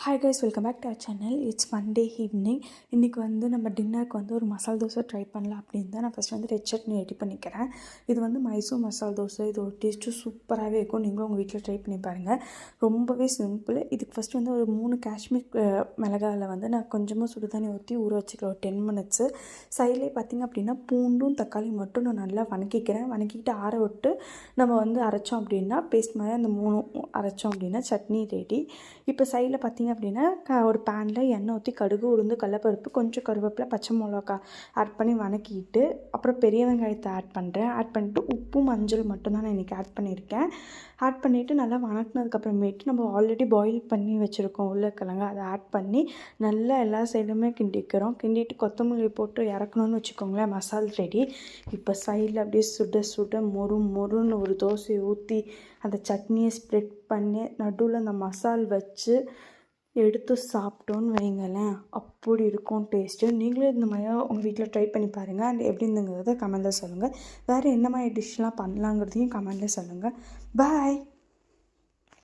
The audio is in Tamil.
Hi guys, welcome back to our channel. It's Monday evening. இன்றைக்கி நம்ம டின்னருக்கு ஒரு மசால் தோசை ட்ரை பண்ணலாம் அப்படின்னு தான் நான் ஃபஸ்ட் ரெட் சட்னி ரெடி பண்ணிக்கிறேன். இது மைசூர் மசால் தோசை. இதோட டேஸ்ட்டு சூப்பராகவே இருக்கும். நீங்களும் உங்கள் வீட்டில் ட்ரை பண்ணி பாருங்கள். ரொம்பவே சிம்பிள். இதுக்கு ஃபஸ்ட்டு ஒரு 3 காஷ்மீர் மிளகாயில் நான் கொஞ்சமாக சுடு தண்ணி ஊற்றி ஊற வச்சுக்கிறேன் ஒரு 10 மினிட்ஸு. சைட்லேயே பார்த்திங்க அப்படின்னா பூண்டும் தக்காளி மட்டும் நான் நல்லா வணக்கிக்கிட்டு ஆற விட்டு நம்ம அரைச்சோம் அப்படின்னா பேஸ்ட் மாதிரி அந்த 3 அரைச்சோம் அப்படின்னா சட்னி ரெடி. இப்போ சைடில் பார்த்திங்க அப்படின்னா ஒரு பேனில் எண்ணெய் ஊற்றி கடுகு, உளுந்து, கடலைப்பருப்பு, கொஞ்சம் கருவேப்பிலை, பச்சை மிளகா ஆட் பண்ணி வணக்கிட்டு அப்புறம் பெரிய வெங்காயத்தை ஆட் பண்ணிட்டு உப்பு, மஞ்சள் மட்டும்தான் நான் இன்றைக்கி ஆட் பண்ணியிருக்கேன். ஆட் பண்ணிவிட்டு நல்லா வணக்கினதுக்கப்புறமேட்டு நம்ம ஆல்ரெடி பாயில் பண்ணி வச்சுருக்கோம் உருளைக்கிழங்கு, அதை ஆட் பண்ணி நல்லா எல்லா சைடுமே கிண்டிட்டு கொத்தமல்லி போட்டு இறக்கணும்னு வச்சுக்கோங்களேன். மசால் ரெடி. இப்போ சைடில் அப்படியே சுட சுட மொறுன்னு ஒரு தோசையை ஊற்றி அந்த சட்னியை ஸ்ப்ரெட் பண்ணி நடுவில் அந்த மசால் வச்சு எடுத்து சாப்பிட்டோன்னு வைங்களேன், அப்படி இருக்கும் டேஸ்ட்டு. நீங்களும் இந்த மாதிரி உங்கள் வீட்டில் ட்ரை பண்ணி பாருங்கள். அண்ட் எப்படி இருந்துங்கிறத கமெண்ட்டில் சொல்லுங்கள். வேறு என்ன மாதிரி டிஷ்லாம் பண்ணலாங்கிறதையும் கமெண்ட்டில் சொல்லுங்கள். பாய்.